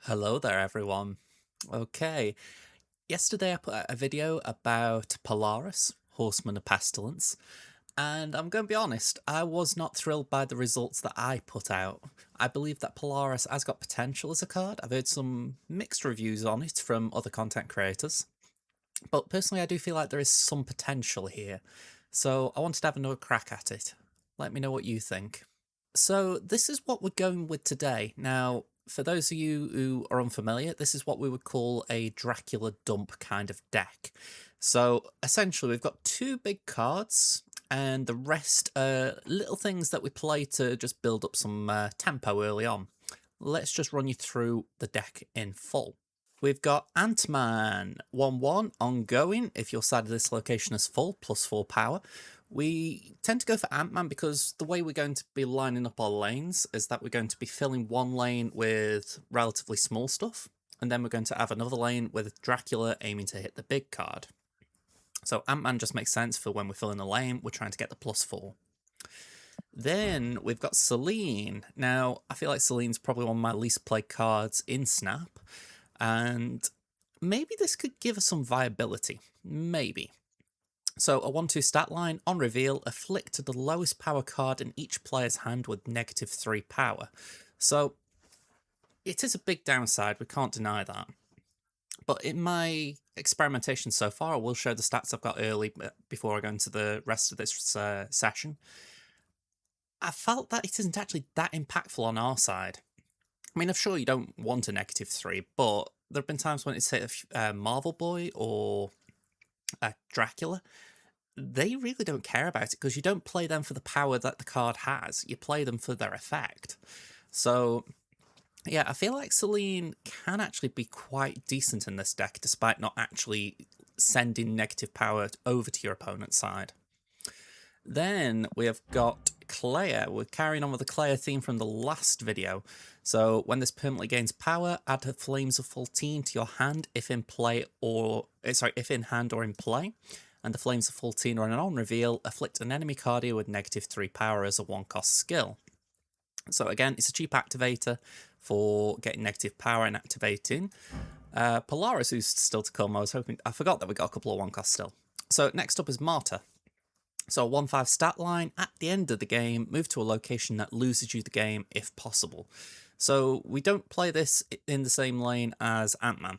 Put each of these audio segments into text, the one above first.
Hello there, everyone. Okay, yesterday I put out a video about Polaris, Horseman of Pestilence, and I'm going to be honest, I was not thrilled by the results that I put out. I believe that Polaris has got potential as a card. I've heard some mixed reviews on it from other content creators, but personally, I do feel like there is some potential here. So I wanted to have another crack at it. Let me know what you think. So this is what we're going with today. Now, for those of you who are unfamiliar, this is what we would call a Dracula dump kind of deck. So essentially, we've got two big cards, and the rest are little things that we play to just build up some tempo early on. Let's just run you through the deck in full. We've got Ant-Man 1-1 ongoing if your side of this location is full, +4 power. We tend to go for Ant-Man because the way we're going to be lining up our lanes is that we're going to be filling one lane with relatively small stuff, and then we're going to have another lane with Dracula aiming to hit the big card. So Ant-Man just makes sense for when we're filling a lane, we're trying to get the +4. Then we've got Selene. Now, I feel like Selene's probably one of my least played cards in Snap, and maybe this could give us some viability. Maybe. So a 1-2 stat line, on reveal, afflict the lowest power card in each player's hand with -3 power. So it is a big downside, we can't deny that. But in my experimentation so far, I will show the stats I've got early before I go into the rest of this session. I felt that it isn't actually that impactful on our side. I mean, I'm sure you don't want a -3, but there have been times when it's hit a Marvel Boy or a Dracula. They really don't care about it because you don't play them for the power that the card has. You play them for their effect. So, yeah, I feel like Selene can actually be quite decent in this deck despite not actually sending negative power over to your opponent's side. Then we have got Clea. We're carrying on with the Clea theme from the last video. So when this permanently gains power, add her Flames of Fultine to your hand if in play or if in hand or in play. And the Flames of Fultine are an on-reveal, afflict an enemy card here with -3 power as a one-cost skill. So again, it's a cheap activator for getting negative power and activating. Polaris, who's still to come, I forgot that we got a couple of one-costs still. So next up is Martyr. So a 1-5 stat line, at the end of the game, move to a location that loses you the game if possible. So we don't play this in the same lane as Ant-Man.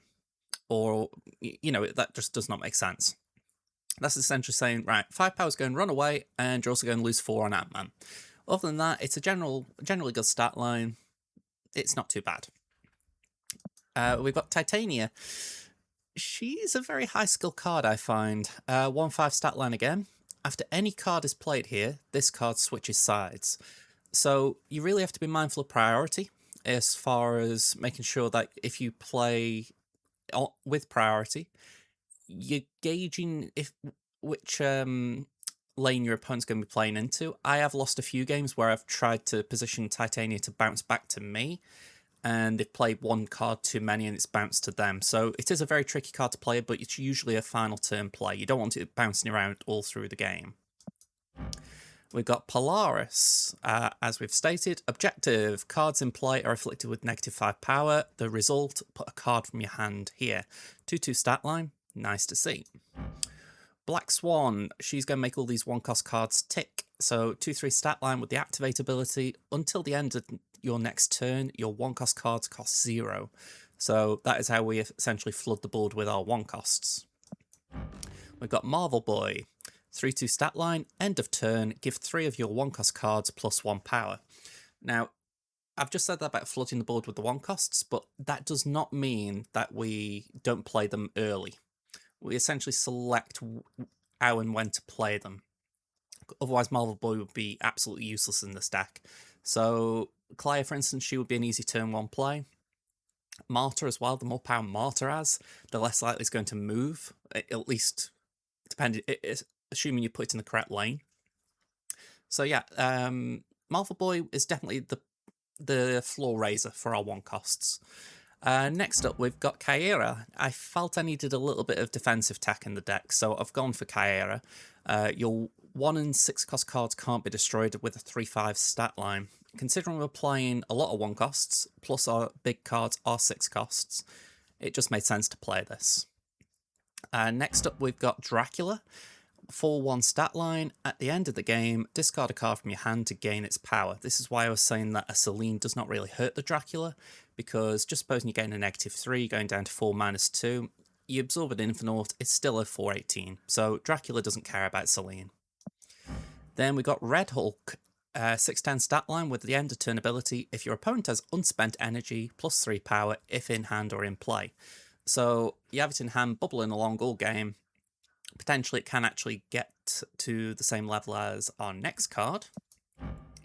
Or, that just does not make sense. That's essentially saying, right, 5 power's going to run away, and you're also going to lose 4 on Ant-Man. Other than that, it's a generally good stat line. It's not too bad. We've got Titania. She's a very high skill card, I find. 1-5 stat line again. After any card is played here, this card switches sides. So you really have to be mindful of priority as far as making sure that if you play with priority, you're gauging which lane your opponent's going to be playing into. I have lost a few games where I've tried to position Titania to bounce back to me, and they've played one card too many and it's bounced to them. So it is a very tricky card to play, but it's usually a final turn play. You don't want it bouncing around all through the game. We've got Polaris. As we've stated, objective. Cards in play are afflicted with -5 power. The result, put a card from your hand here. 2-2 stat line. Nice to see. Black Swan. She's going to make all these one-cost cards tick. So 2-3 stat line with the activate ability. Until the end of your next turn, your one-cost cards cost 0. So that is how we essentially flood the board with our one-costs. We've got Marvel Boy. 3-2 stat line, end of turn, give 3 of your one-cost cards +1 power. Now, I've just said that about flooding the board with the one-costs, but that does not mean that we don't play them early. We essentially select how and when to play them. Otherwise, Marvel Boy would be absolutely useless in this deck. So, Clea, for instance, she would be an easy turn 1 play. Martyr as well, the more power Martyr has, the less likely it's going to move, at least depending, assuming you put it in the correct lane. So yeah, Marvel Boy is definitely the floor raiser for our one-costs. Next up, we've got Kyera. I felt I needed a little bit of defensive tech in the deck, so I've gone for Kyera. Your 1 and 6 cost cards can't be destroyed with a 3-5 stat line. considering we're playing a lot of 1 costs, plus our big cards are 6 costs, it just made sense to play this. Next up, we've got Dracula. 4/1 stat line. At the end of the game, discard a card from your hand to gain its power. This is why I was saying that a Selene does not really hurt the Dracula, because just supposing you gain a -3, going down to 4-2, you absorb an Infinaut, it's still a 4/18, so Dracula doesn't care about Selene. Then we got Red Hulk, 6/10 stat line with the end of turn ability. If your opponent has unspent energy, +3 power if in hand or in play. So you have it in hand, bubbling along all game. Potentially it can actually get to the same level as our next card.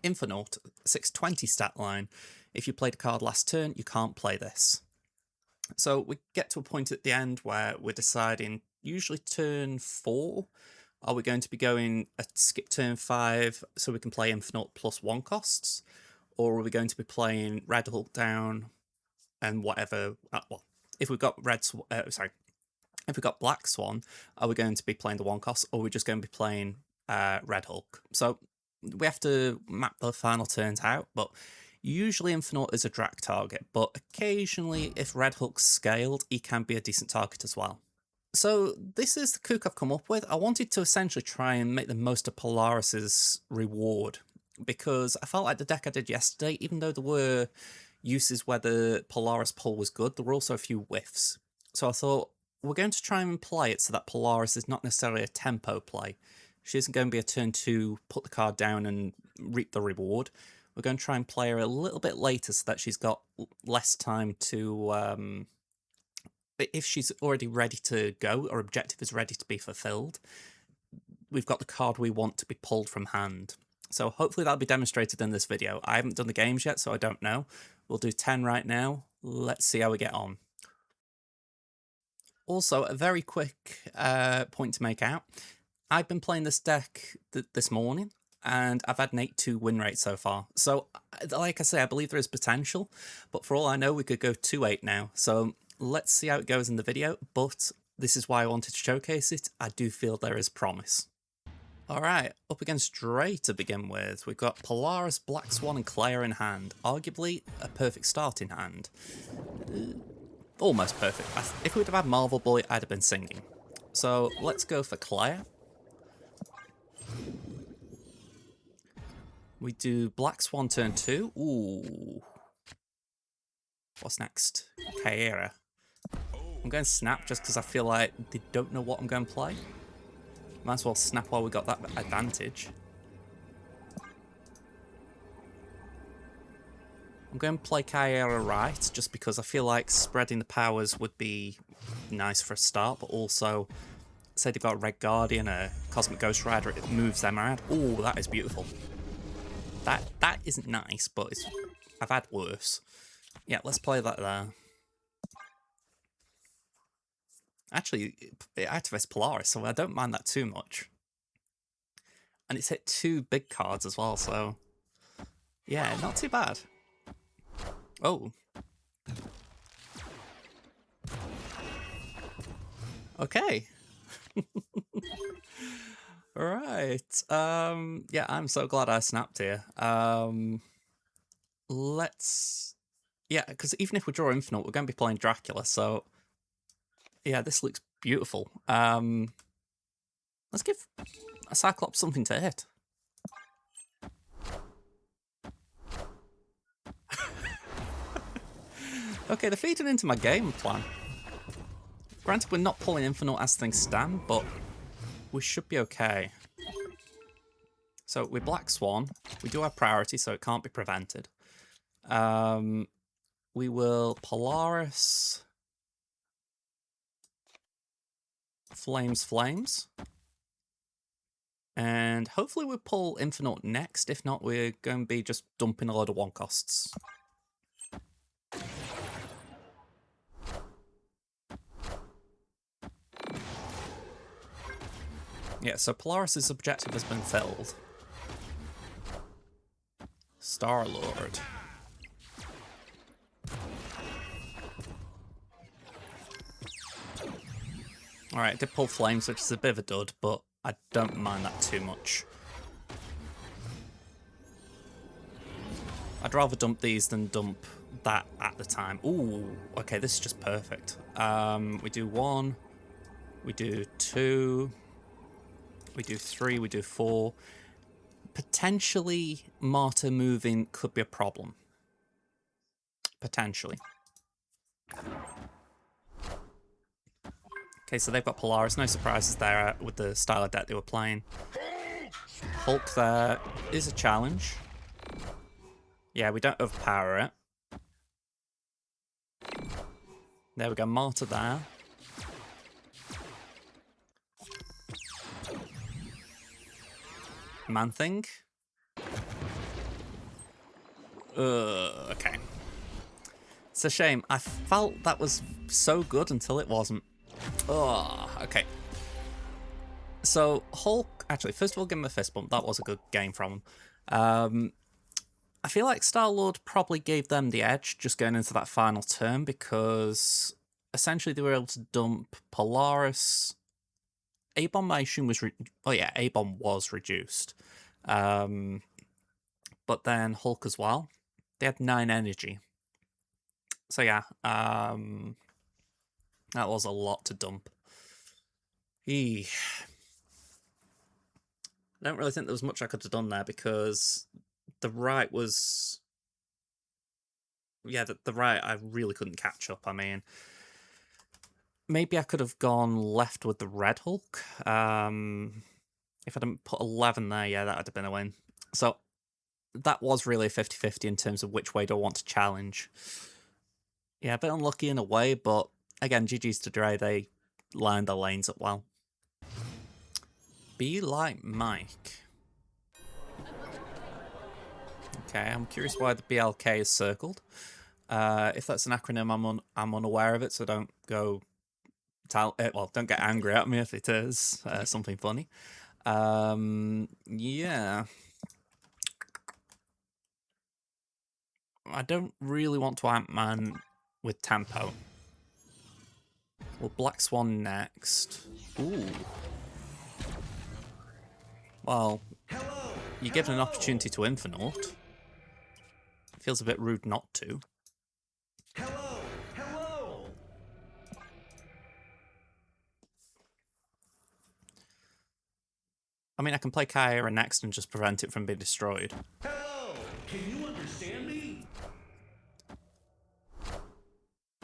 Infinaut, 6/20 stat line. If you played a card last turn, you can't play this. So we get to a point at the end where we're deciding, usually turn 4, are we going to be going a skip turn 5 so we can play Infinaut +1 costs? Or are we going to be playing Red Hulk down and whatever, well, if we've got if we've got Black Swan, are we going to be playing the 1 cost, or are we just going to be playing Red Hulk? So we have to map the final turns out, but usually Infinaut is a Drac target, but occasionally if Red Hulk's scaled, he can be a decent target as well. So this is the kook I've come up with. I wanted to essentially try and make the most of Polaris's reward, because I felt like the deck I did yesterday, even though there were uses where the Polaris pull was good, there were also a few whiffs. So I thought, we're going to try and play it so that Polaris is not necessarily a tempo play. She isn't going to be a turn 2, put the card down and reap the reward. We're going to try and play her a little bit later so that she's got less time to... if she's already ready to go, or objective is ready to be fulfilled, we've got the card we want to be pulled from hand. So hopefully that'll be demonstrated in this video. I haven't done the games yet, so I don't know. We'll do 10 right now. Let's see how we get on. Also, a very quick point to make out. I've been playing this deck this morning, and I've had an 8-2 win rate so far. So, like I say, I believe there is potential, but for all I know, we could go 2-8 now. So, let's see how it goes in the video, but this is why I wanted to showcase it. I do feel there is promise. Alright, up against Dre to begin with. We've got Polaris, Black Swan, and Clea in hand. Arguably a perfect start in hand. Almost perfect. If we'd have had Marvel Boy, I'd have been singing. So let's go for Clea. We do Black Swan turn 2. Ooh. What's next? Kaera. I'm going to snap just because I feel like they don't know what I'm going to play. Might as well snap while we got that advantage. I'm going to play Kaera right, just because I feel like spreading the powers would be nice for a start, but also, say they've got a Red Guardian, a Cosmic Ghost Rider, it moves them around. Oh, that is beautiful. That isn't nice, but I've had worse. Yeah, let's play that there. Actually, it activates Polaris, so I don't mind that too much. And it's hit 2 big cards as well, so... yeah, not too bad. Oh. Okay. Right. Yeah, I'm so glad I snapped here. Let's... yeah, because even if we draw Infinaut, we're going to be playing Dracula, so... yeah, this looks beautiful. Let's give a Cyclops something to hit. Okay, they're feeding into my game plan. Granted, we're not pulling Infinaut as things stand, but we should be okay. So with Black Swan, we do have priority, so it can't be prevented. We will Polaris... Flames. And hopefully we'll pull Infinaut next. If not, we're going to be just dumping a load of 1 costs. Yeah, so Polaris' objective has been filled. Star-Lord. Alright, I did pull Flames, which is a bit of a dud, but I don't mind that too much. I'd rather dump these than dump that at the time. Ooh, okay, this is just perfect. We do 1, we do 2, we do 3, we do 4. Potentially, Martyr moving could be a problem. Potentially. Okay, so they've got Polaris. No surprises there with the style of deck they were playing. Hulk there is a challenge. Yeah, we don't overpower it. There we go, Martyr there. Man-Thing. Okay. It's a shame. I felt that was so good until it wasn't. Oh, okay. So, Hulk... Actually, first of all, give him a fist bump. That was a good game from him. I feel like Star-Lord probably gave them the edge just going into that final turn because essentially they were able to dump Polaris. A-Bomb, I assume, was... Oh, yeah, A-Bomb was reduced. But then Hulk as well. They had 9 energy. So, yeah. That was a lot to dump. I don't really think there was much I could have done there because the right was... Yeah, the right I really couldn't catch up. I mean, maybe I could have gone left with the Red Hulk. If I didn't put 11 there, yeah, that would have been a win. So that was really a 50-50 in terms of which way do I want to challenge. Yeah, a bit unlucky in a way, but again, GG's to Dre. They lined their lanes up well. Be like Mike. Okay, I'm curious why the BLK is circled. If that's an acronym, I'm unaware of it, so don't go... well, don't get angry at me if it is something funny. Yeah. I don't really want to Ant-Man with tempo. Well, Black Swan next. Ooh. Well, you're given an opportunity to Infinaut. It feels a bit rude not to. Hello! I mean, I can play Kyra next and just prevent it from being destroyed. Hello! Can you understand me?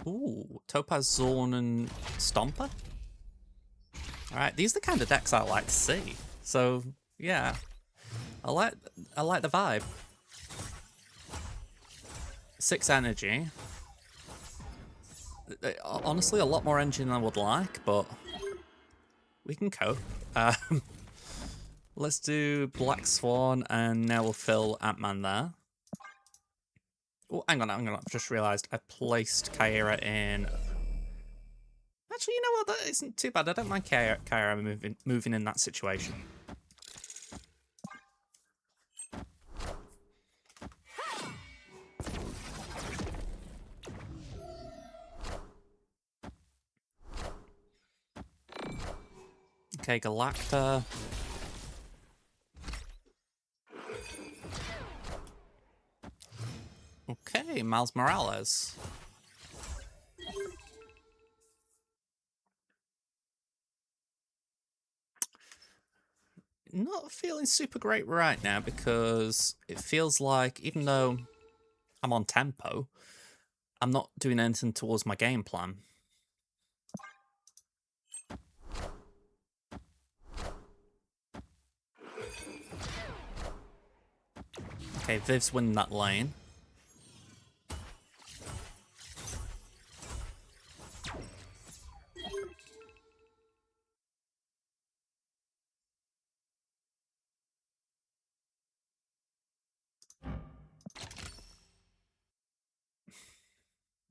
Ooh, Topaz, Zorn, and Stomper? Alright, these are the kind of decks I like to see. So, yeah. I like the vibe. 6 energy. Honestly, a lot more energy than I would like, but we can cope. Let's do Black Swan, and now we'll fill Ant-Man there. Oh, hang on, I've just realised I placed Kyra in... Actually, you know what, that isn't too bad. I don't mind Kyra moving in that situation. Okay, Galacta. Okay, Miles Morales. Not feeling super great right now because it feels like even though I'm on tempo, I'm not doing anything towards my game plan. Okay, Viv's winning that lane.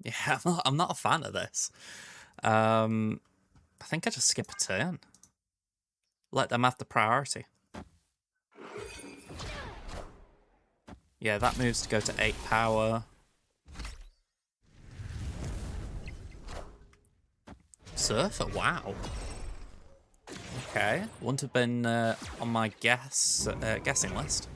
Yeah, I'm not a fan of this. I think I just skip a turn. Let them have the priority. Yeah, that moves to go to 8 power. Surfer, wow. Okay, wouldn't have been on my guessing list.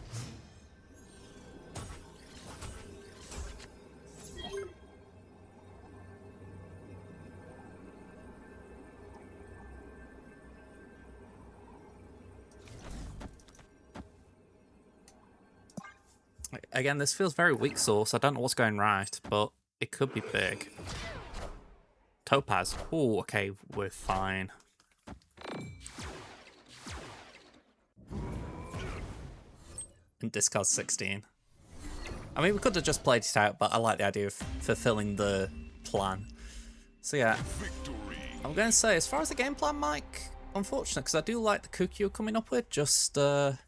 Again, this feels very weak sauce. I don't know what's going right, but it could be big. Topaz. Oh, okay, we're fine. And discard 16. I mean, we could have just played it out, but I like the idea of fulfilling the plan. So yeah, I'm going to say, as far as the game plan, Mike, unfortunate, because I do like the cookie you're coming up with, just a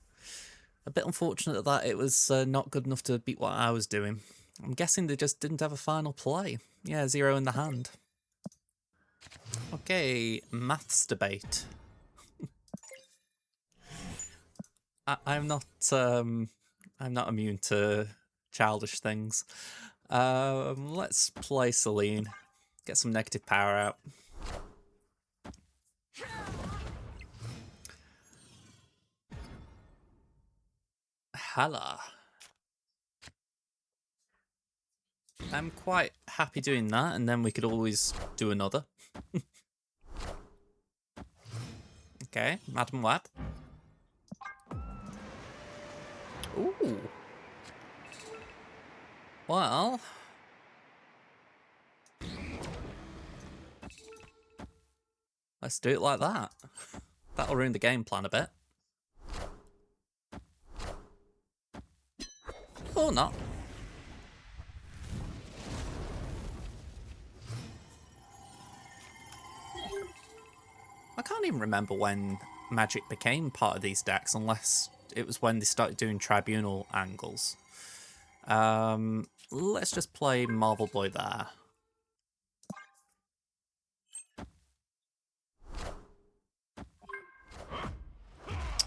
bit unfortunate that it was not good enough to beat what I was doing. I'm guessing they just didn't have a final play. Yeah, 0 in the hand. Okay, maths debate. I'm not immune to childish things. Let's play Celine. Get some negative power out. Hala. I'm quite happy doing that, and then we could always do another. Okay, Madam Web. Ooh. Well. Let's do it like that. That'll ruin the game plan a bit. Or not. I can't even remember when Magic became part of these decks, unless it was when they started doing Tribunal angles. Let's just play Marvel Boy there.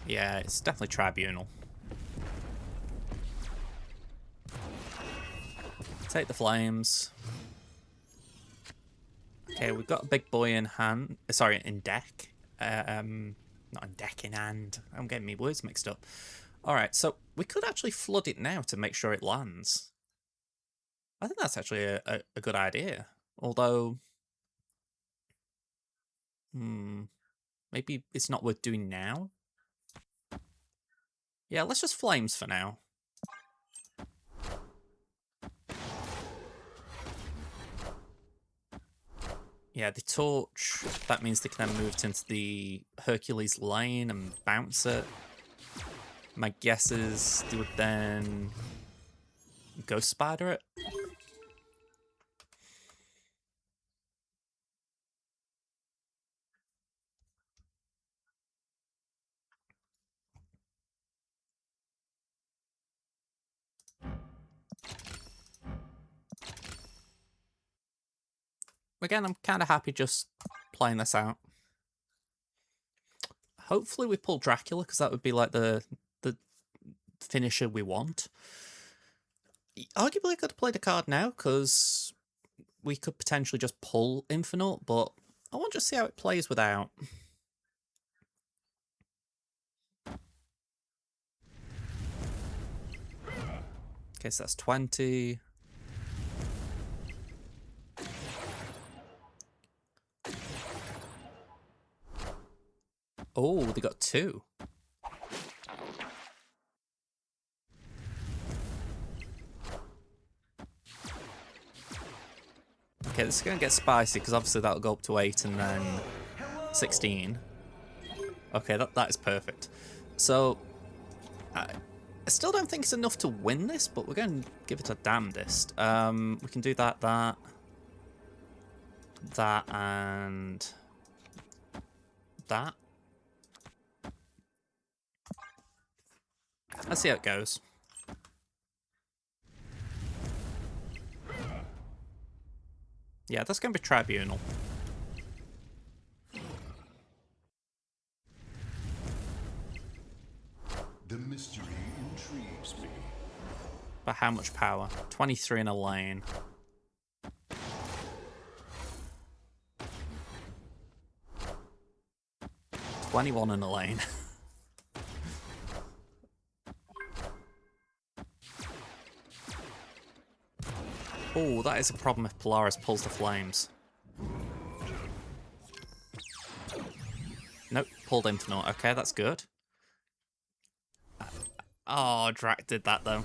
Yeah, it's definitely Tribunal. Take the flames. Okay, we've got a big boy in hand. Sorry, in deck. Not in deck, in hand. I'm getting my words mixed up. Alright, so we could actually flood it now to make sure it lands. I think that's actually a good idea. Although... maybe it's not worth doing now? Yeah, let's just flames for now. Yeah, the torch, that means they can then move it into the Hercules lane and bounce it. My guess is they would then Ghost Spider it. Again, I'm kind of happy just playing this out. Hopefully we pull Dracula, because that would be like the finisher we want. Arguably I could have played a card now, because we could potentially just pull Infinaut, but I want to see how it plays without. Okay, so that's 20. Oh, they got 2. Okay, this is going to get spicy, because obviously that'll go up to 8 and then 16. Okay, that is perfect. So, I still don't think it's enough to win this, but we're going to give it a damnedest. We can do that, and that. Let's see how it goes. Yeah, that's going to be Tribunal. The mystery intrigues me. But how much power? 23 in a lane. 21 in a lane. Oh, that is a problem if Polaris pulls the flames. Nope, pulled Infinaut. Okay, that's good. Oh, Drac did that though.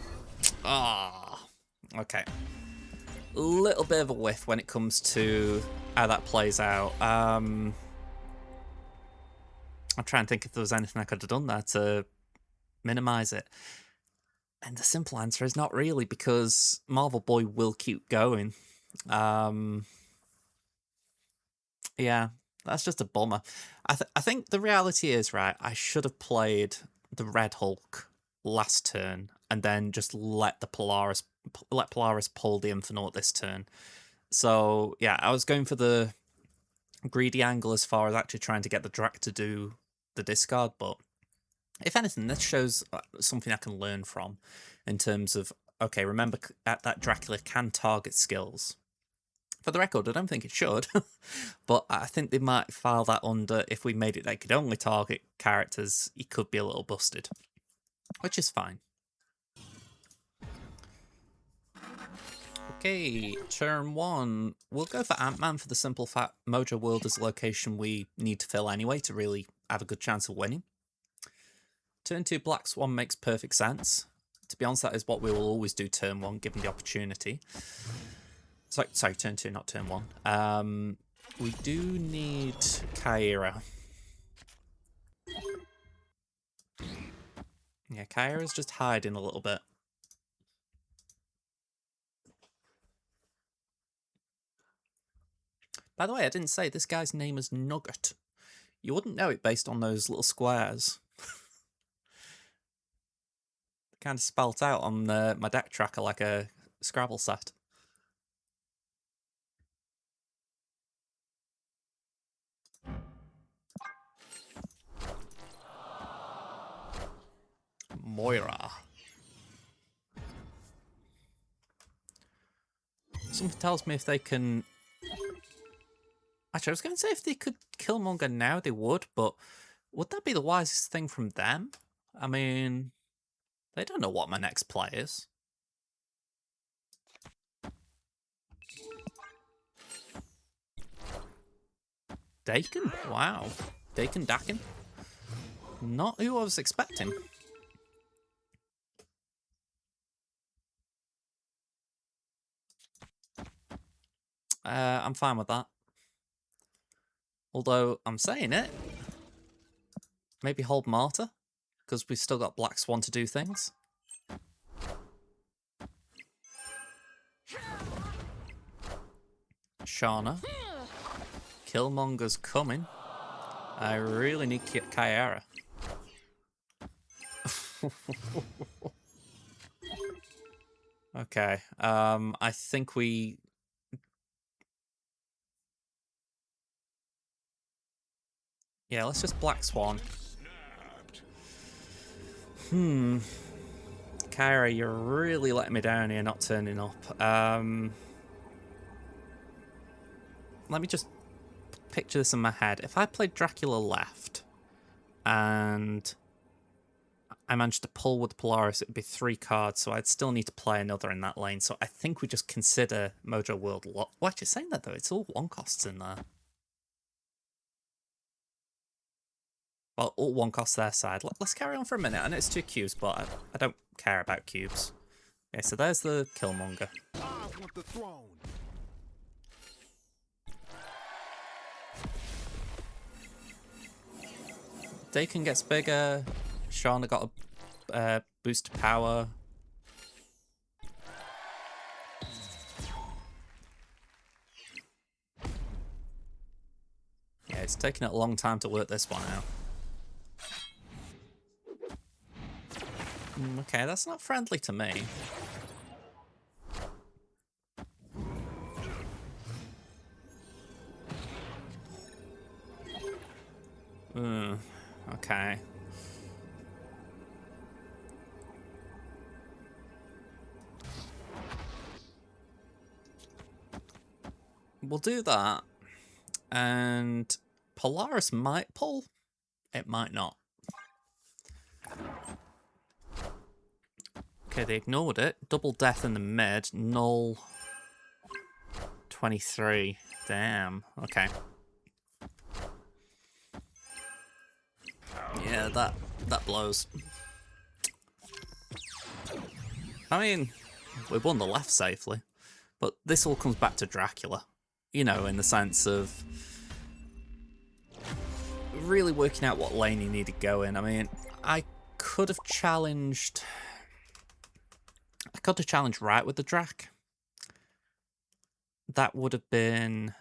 Ah, okay. Little bit of a whiff when it comes to how that plays out. I'm trying to think if there was anything I could have done there to minimize it. And the simple answer is not really, because Marvel Boy will keep going. Yeah, that's just a bummer. I think the reality is, right, I should have played the Red Hulk last turn and then just let Polaris pull the Infinaut this turn. So yeah, I was going for the greedy angle as far as actually trying to get the Drac to do the discard, but if anything, this shows something I can learn from in terms of, okay, remember that Dracula can target skills. For the record, I don't think it should, but I think they might file that under if we made it they could only target characters, he could be a little busted, which is fine. Okay, turn 1. We'll go for Ant-Man for the simple fact Mojo World is a location we need to fill anyway to really have a good chance of winning. Turn 2, Black Swan makes perfect sense. To be honest, that is what we will always do turn 1, given the opportunity. Sorry, turn 2, not turn 1. We do need Kyra. Yeah, Kyra's just hiding a little bit. By the way, I didn't say this guy's name is Nugget. You wouldn't know it based on those little squares. Kind of spelt out on my deck tracker like a Scrabble set. Moira. Something tells me if they can... Actually, I was going to say if they could kill Killmonger now, they would, but would that be the wisest thing from them? I mean, they don't know what my next play is. Dakin? Wow. Dakin Dakin? Not who I was expecting. I'm fine with that. Although, I'm saying it. Maybe hold Martyr, because we've still got Black Swan to do things. Shauna. Killmonger's coming. I really need Kyara. Okay, I think we... Yeah, let's just Black Swan. Kyra, you're really letting me down here, not turning up. Let me just picture this in my head. If I played Dracula left, and I managed to pull with Polaris, it would be 3 cards, so I'd still need to play another in that lane. So I think we just consider Mojo World locked. Why are you saying that, though? It's all 1 costs in there. Well, all 1 cost their side. Let's carry on for a minute. I know it's 2 cubes, but I don't care about cubes. Okay, so there's the Killmonger. I want the throne. Dakin gets bigger. Shauna got a boost to power. Yeah, it's taking it a long time to work this one out. Okay, that's not friendly to me. Okay. We'll do that. And Polaris might pull. It might not. Okay, they ignored it. Double death in the mid. Null. 23. Damn. Okay. Yeah, that blows. I mean, we won the left safely, but this all comes back to Dracula. You know, in the sense of really working out what lane he needed to go in. I mean, I could have challenged right with the Drac. That would have been...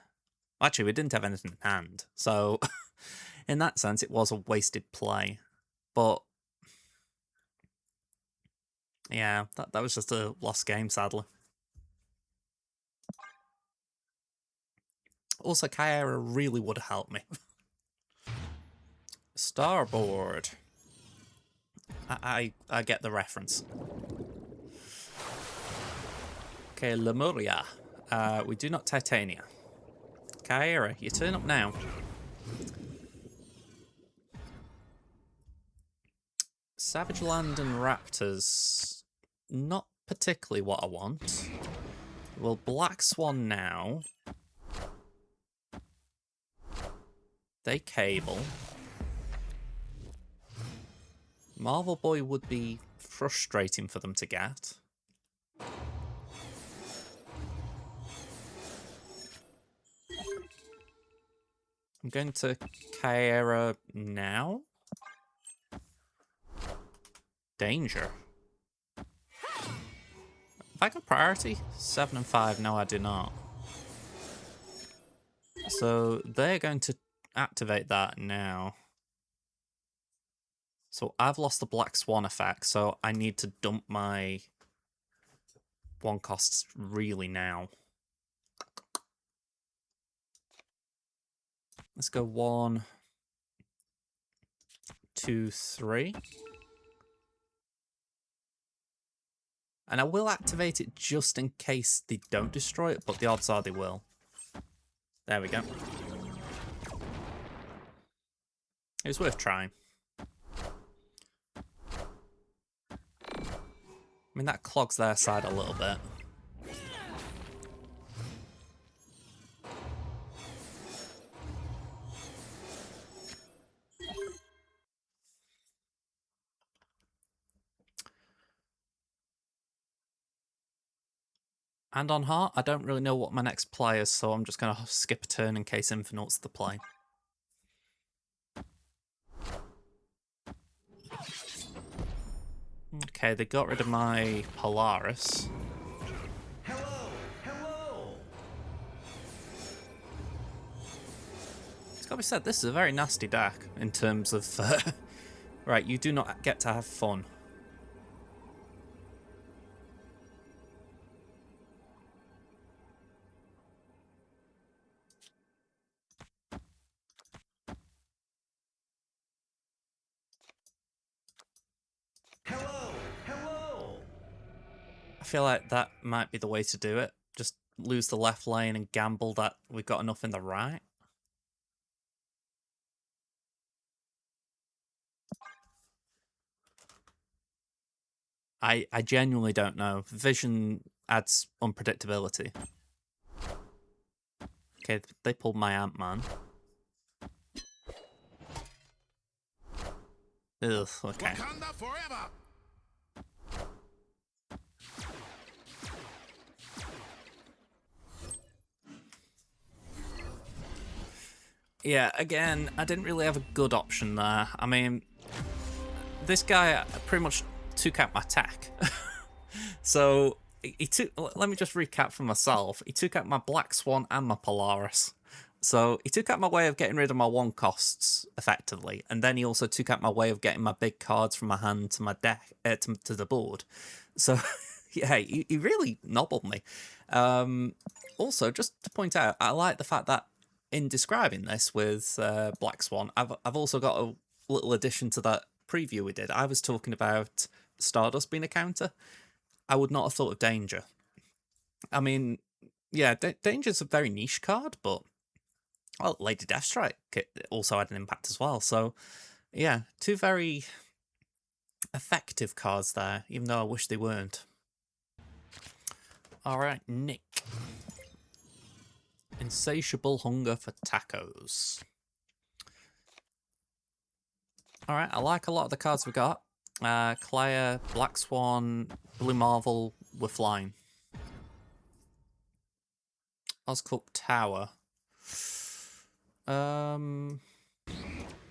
Actually, we didn't have anything in hand, so in that sense, it was a wasted play. But yeah, that was just a lost game, sadly. Also, Kyara really would have helped me. Starboard. I get the reference. Okay, Lemuria. We do not Titania. Kyra, you turn up now. Savage Land and Raptors. Not particularly what I want. Well, Black Swan now. They cable. Marvel Boy would be frustrating for them to get. I'm going to Kyra now. Danger. Have I got priority? 7 and 5. No, I do not. So they're going to activate that now. So I've lost the Black Swan effect, so I need to dump my 1 costs really now. Let's go 1, 2, 3. And I will activate it just in case they don't destroy it, but the odds are they will. There we go. It was worth trying. I mean, that clogs their side a little bit. And on heart, I don't really know what my next play is, so I'm just going to skip a turn in case Infinaut's the play. Okay, they got rid of my Polaris. Hello, hello. It's got to be said, this is a very nasty deck in terms of... right, you do not get to have fun. I feel like that might be the way to do it. Just lose the left lane and gamble that we've got enough in the right. I genuinely don't know. Vision adds unpredictability. Okay, they pulled my Ant-Man. Ugh, okay. Wakanda forever. Yeah, again, I didn't really have a good option there. I mean, this guy pretty much took out my tech. So, he took... Let me just recap for myself. He took out my Black Swan and my Polaris. So, he took out my way of getting rid of my 1 costs, effectively. And then he also took out my way of getting my big cards from my hand to my deck, to the board. So, yeah, he really nobbled me. Also, just to point out, I like the fact that in describing this with Black Swan, I've also got a little addition to that preview we did. I was talking about Stardust being a counter. I would not have thought of Danger. I mean, yeah, Danger's a very niche card, but well, Lady Deathstrike also had an impact as well. So, yeah, 2 very effective cards there, even though I wish they weren't. All right, Nick. Insatiable hunger for tacos. Alright, I like a lot of the cards we got. Clea, Black Swan, Blue Marvel, we're flying. Osculp Tower.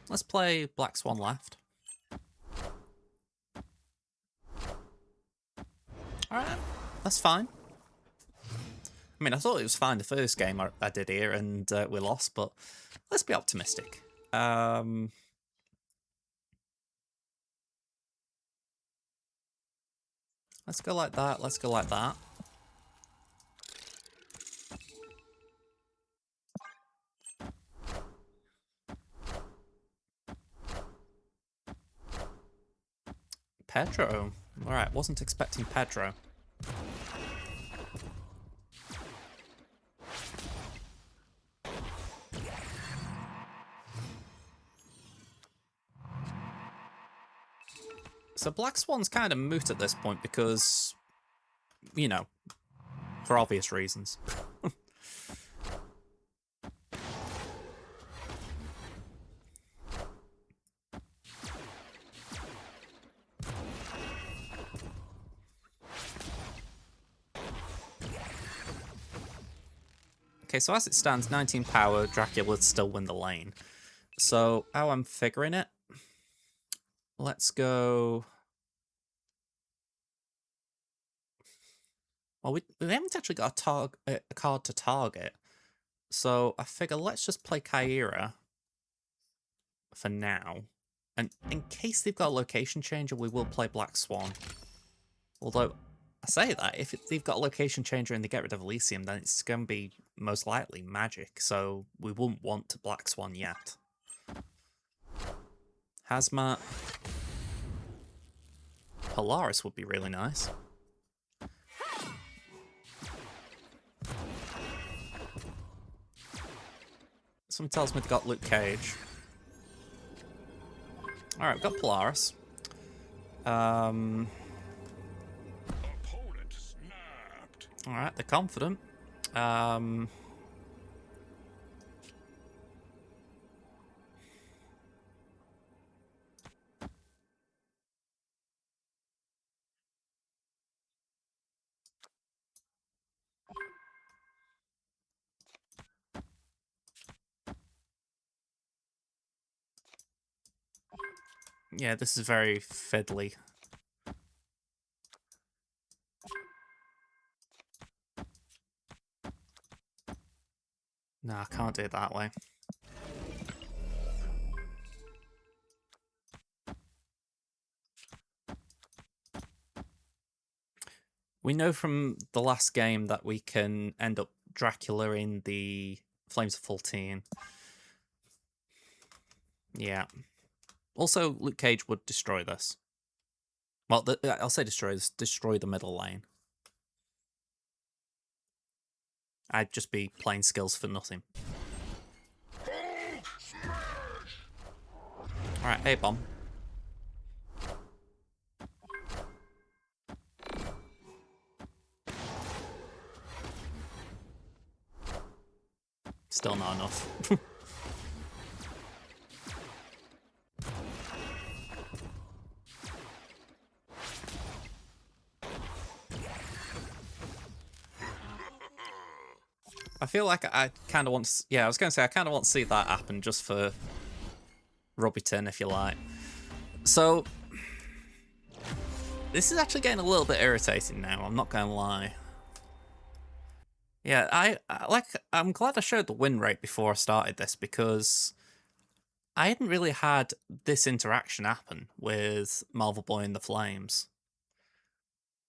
Let's play Black Swan left. Alright, that's fine. I mean, I thought it was fine the first game I did here, and we lost, but let's be optimistic. Let's go like that, let's go like that. Pedro. Alright, wasn't expecting Pedro. So Black Swan's kind of moot at this point because, you know, for obvious reasons. Okay, so as it stands, 19 power, Dracula would still win the lane. So how I'm figuring it, let's go... Well, we haven't actually got a card to target. So I figure let's just play Kyra for now. And in case they've got a location changer, we will play Black Swan. Although, I say that, if they've got a location changer and they get rid of Elysium, then it's going to be most likely magic. So we wouldn't want to Black Swan yet. Hazmat. Polaris would be really nice. Someone tells me they got Luke Cage. Alright, we've got Polaris. Alright, they're confident. Yeah, this is very fiddly. No, I can't do it that way. We know from the last game that we can end up Dracula in the Flames of Fultine. Yeah. Also, Luke Cage would destroy this. Well, I'll say destroy the middle lane. I'd just be playing skills for nothing. Alright, A-bomb. Still not enough. I feel like I kind of want to... Yeah, I was going to say, I kind of want to see that happen just for Robiton, if you like. So, this is actually getting a little bit irritating now, I'm not going to lie. Yeah, I'm glad I showed the win rate before I started this, because I hadn't really had this interaction happen with Marvel Boy and the Flames.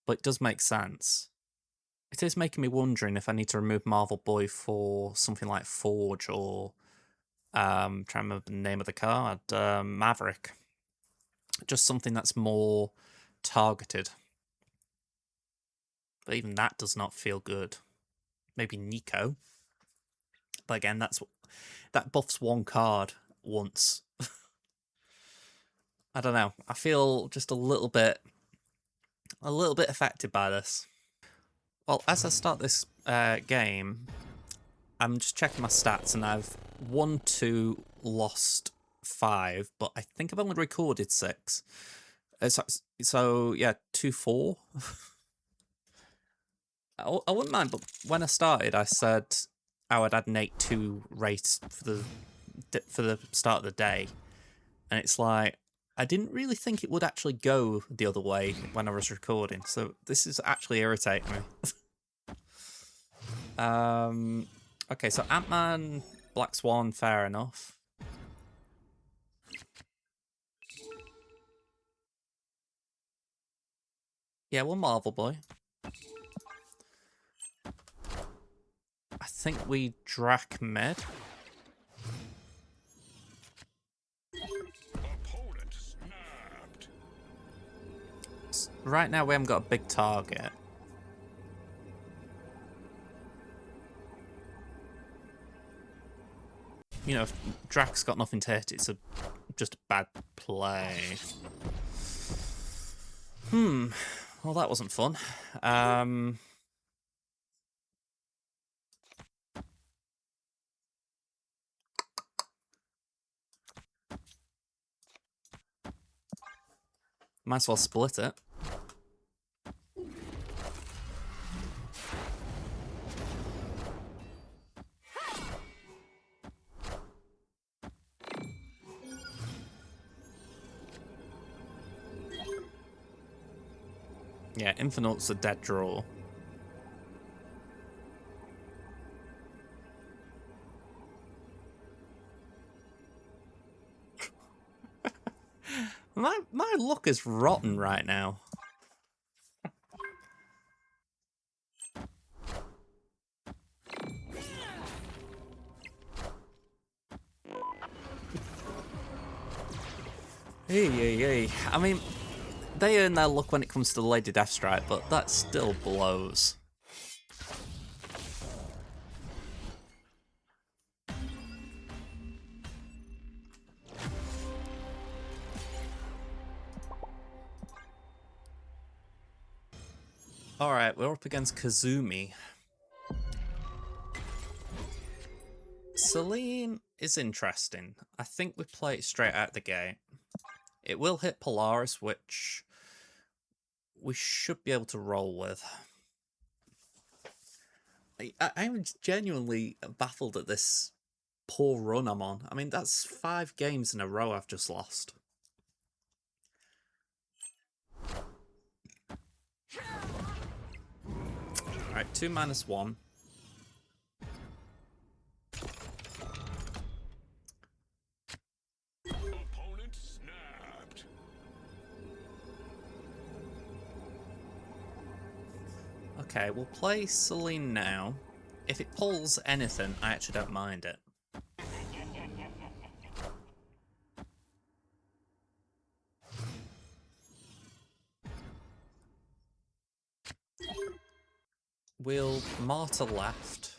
But it does make sense. It is making me wondering if I need to remove Marvel Boy for something like Forge or trying to remember the name of the card, Maverick. Just something that's more targeted. But even that does not feel good. Maybe Nico. But again, that buffs one card once. I don't know. I feel just a little bit affected by this. Well, as I start this game, I'm just checking my stats, and I've won 2, lost 5, but I think I've only recorded 6. So yeah, 2-4. I wouldn't mind, but when I started, I said I would add an 8-2 rate for the start of the day, and it's like I didn't really think it would actually go the other way when I was recording. So this is actually irritating me. Okay, so Ant-Man, Black Swan, fair enough. Yeah, we'll Marvel Boy. I think we Drac Med. Opponent snapped. Right now we haven't got a big target. You know, if Drac's got nothing to hit, it's just a bad play. Well, that wasn't fun. Might as well split it. Yeah, Infinaut's a dead draw. My luck is rotten right now. Hey. I mean, they earn their luck when it comes to the Lady Deathstrike, but that still blows. Alright, we're up against Kazumi. Celine is interesting. I think we play it straight out the gate. It will hit Polaris, which we should be able to roll with. I'm genuinely baffled at this poor run I'm on. I mean, that's 5 games in a row I've just lost. Alright, 2-1. Opponent snapped. Okay, we'll play Celine now. If it pulls anything, I actually don't mind it. We'll Martyr left.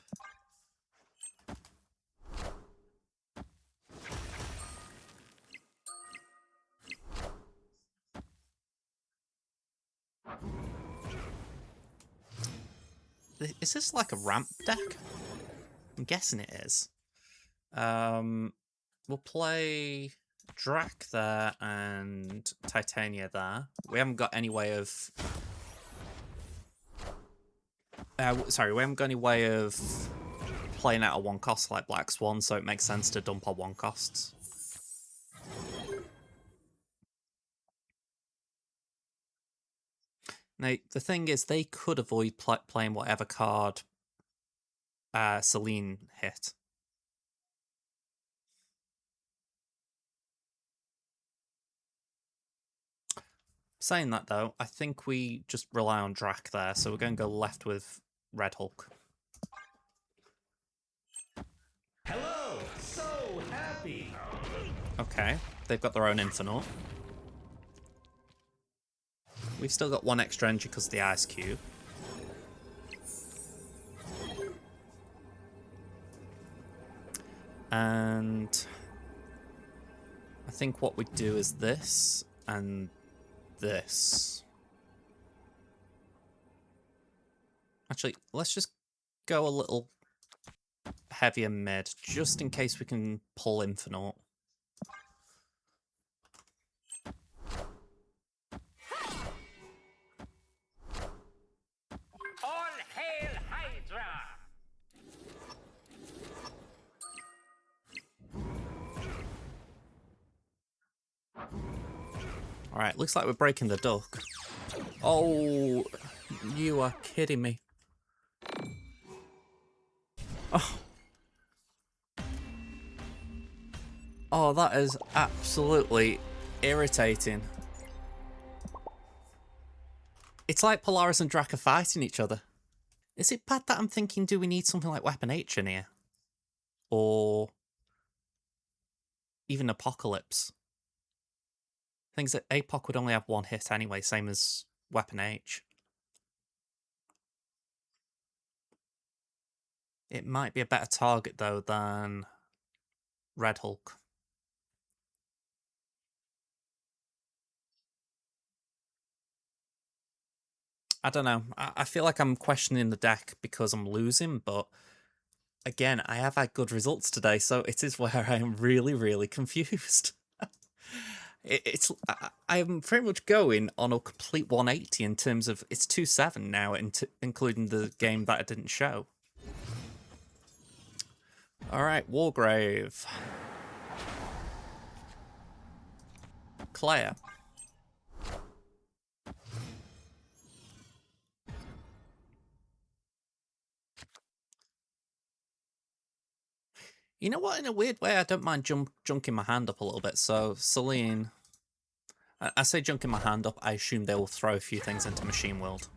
Is this like a ramp deck? I'm guessing it is. We'll play Drac there and Titania there. We haven't got any way of... sorry, we haven't got any way of playing out a 1 cost like Black Swan, so it makes sense to dump our 1 costs. Now, the thing is, they could avoid playing whatever card Celine hit. Saying that, though, I think we just rely on Drac there, so we're going to go left with Red Hulk. Hello, so happy. Okay, they've got their own Infinaut. We've still got 1 extra energy because of the Ice Cube. And I think what we do is this and this. Actually, let's just go a little heavier mid, just in case we can pull Infinaut. Alright, looks like we're breaking the duck. Oh, you are kidding me. Oh. Oh, that is absolutely irritating. It's like Polaris and Drac are fighting each other. Is it bad that I'm thinking, do we need something like Weapon H in here? Or even Apocalypse? Things that APOC would only have one hit anyway, same as Weapon H. It might be a better target, though, than Red Hulk. I don't know. I feel like I'm questioning the deck because I'm losing, but again, I have had good results today, so it is where I am really, really confused. I'm pretty much going on a complete 180 in terms of it's 2-7 now, including the game that I didn't show. All right, Wargrave, Clea. You know what? In a weird way, I don't mind junking my hand up a little bit. So Celine, I say junking my hand up. I assume they will throw a few things into Machine World.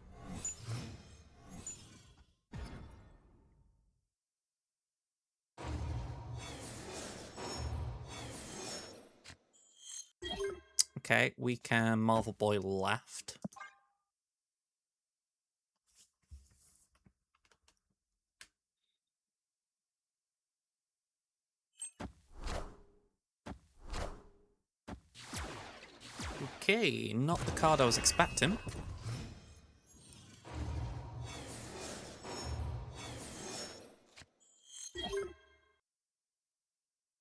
Okay, we can Marvel Boy left. Okay, not the card I was expecting.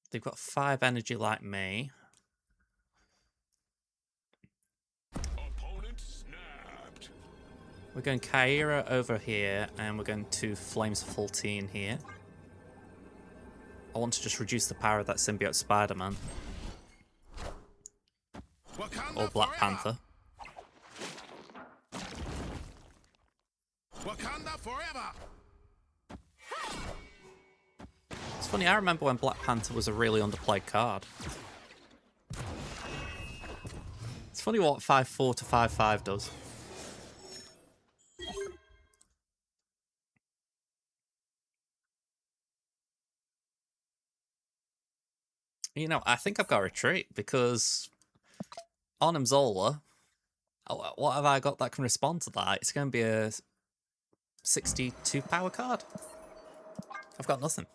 They've got 5 energy like me. Opponent snapped. We're going Kyra over here, and we're going to Flames of Full T in here. I want to just reduce the power of that symbiote Spider-Man. Or Black Panther. Wakanda forever. It's funny, I remember when Black Panther was a really underplayed card. It's funny what 5-4 to 5-5 does. You know, I think I've got a retreat because Arnim Zola, what have I got that can respond to that? It's going to be a 62 power card. I've got nothing.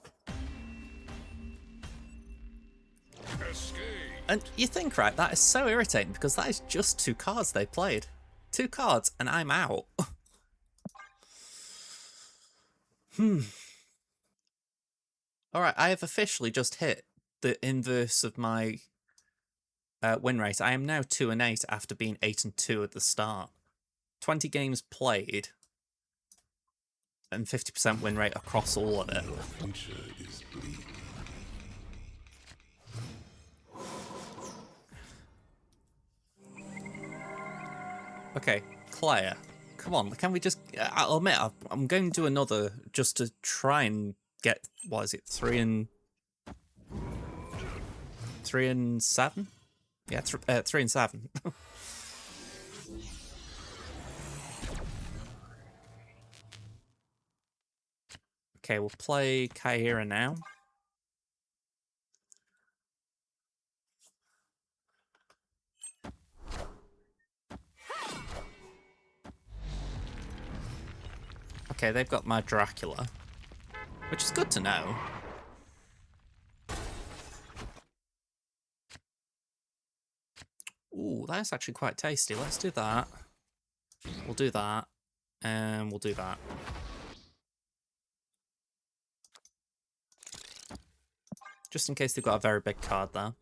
Escape. And you think, right, that is so irritating because that is just 2 cards they played. 2 cards and I'm out. Alright, I have officially just hit the inverse of my win rate. I am now 2-8 after being 8-2 at the start. 20 games played and 50% win rate across all of it. Okay, Clea, come on, can we just... I'll admit, I'm going to do another just to try and get, what is it, 3 and 7? Yeah, 3 and 7. Okay, we'll play Kyra now. Okay, they've got my Dracula, which is good to know. Ooh, that's actually quite tasty. Let's do that. We'll do that. And we'll do that. Just in case they've got a very big card there.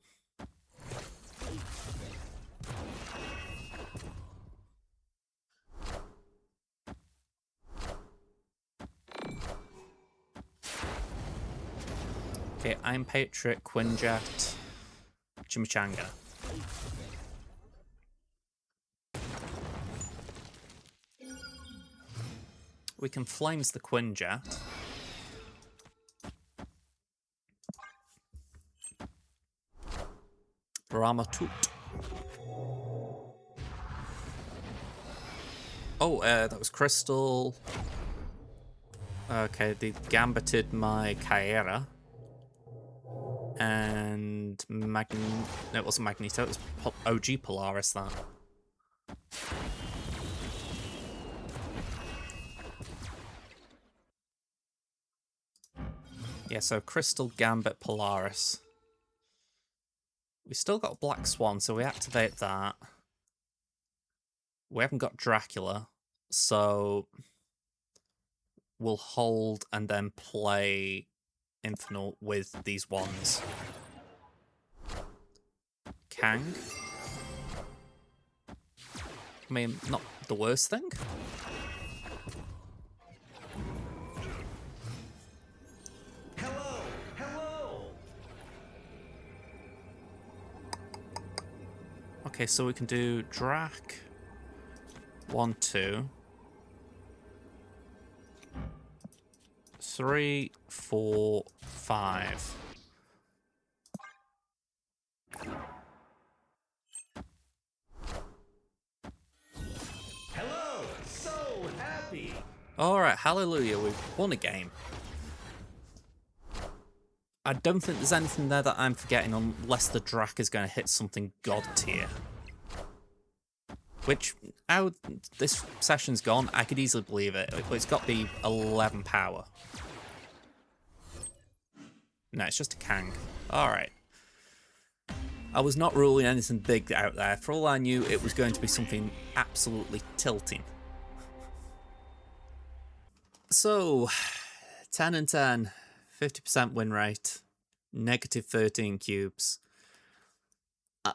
Okay, I'm Patriot, Quinjet, Chimichanga. we can Flames the Quinjet. Ramatut. Oh, that was Crystal. Okay, they gambited my Kyera. And no, it wasn't Magneto, it was OG Polaris, that. Yeah, so Crystal, Gambit, Polaris. We still got Black Swan, so we activate that. We haven't got Dracula, so we'll hold and then play Infinaut with these ones. Kang. I mean, not the worst thing. Hello, hello. Okay, so we can do Drac. 1, 2. 3, 4, 5. Hello, so happy. Alright, hallelujah, we've won a game. I don't think there's anything there that I'm forgetting unless the Drac is going to hit something god tier. Which, how this session's gone, I could easily believe it. It's got to be 11 power. No, it's just a Kang. Alright. I was not ruling anything big out there. For all I knew, it was going to be something absolutely tilting. So, 10 and 10. 50% win rate. Negative 13 cubes.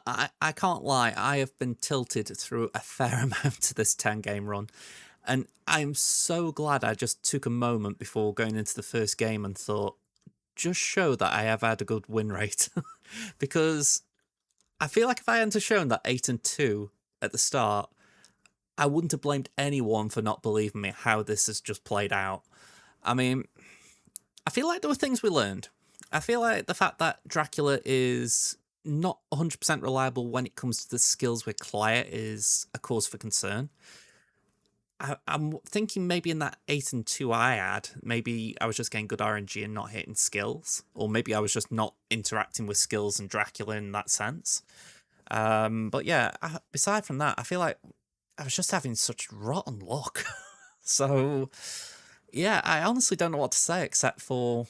I can't lie, I have been tilted through a fair amount of this 10-game run. And I'm so glad I just took a moment before going into the first game and thought, just show that I have had a good win rate. Because I feel like if I hadn't shown that 8 and 2 at the start, I wouldn't have blamed anyone for not believing me how this has just played out. I mean, I feel like there were things we learned. I feel like the fact that Dracula is not 100% reliable when it comes to the skills with Clea is a cause for concern. I'm thinking maybe in that 8 and 2 I had, maybe I was just getting good RNG and not hitting skills. Or maybe I was just not interacting with skills and Dracula in that sense. But yeah, aside from that, I feel like I was just having such rotten luck. So, yeah, I honestly don't know what to say except for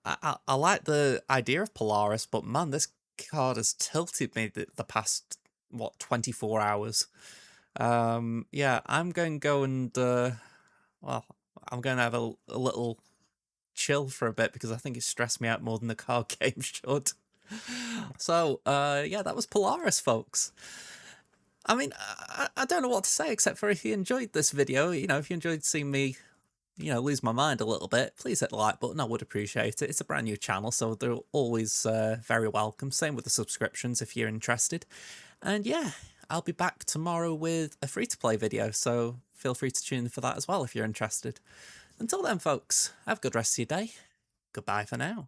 I like the idea of Polaris, but man, this card has tilted me the past, what, 24 hours. Yeah, I'm going to go and, well, I'm going to have a little chill for a bit because I think it stressed me out more than the card game should. So, yeah, that was Polaris, folks. I mean, I don't know what to say except for if you enjoyed this video, you know, if you enjoyed seeing me, you know, lose my mind a little bit, please hit the like button. I would appreciate it. It's a brand new channel, so they're always very welcome. Same with the subscriptions if you're interested. And yeah, I'll be back tomorrow with a free-to-play video, so feel free to tune in for that as well if you're interested. Until then, folks, have a good rest of your day. Goodbye for now.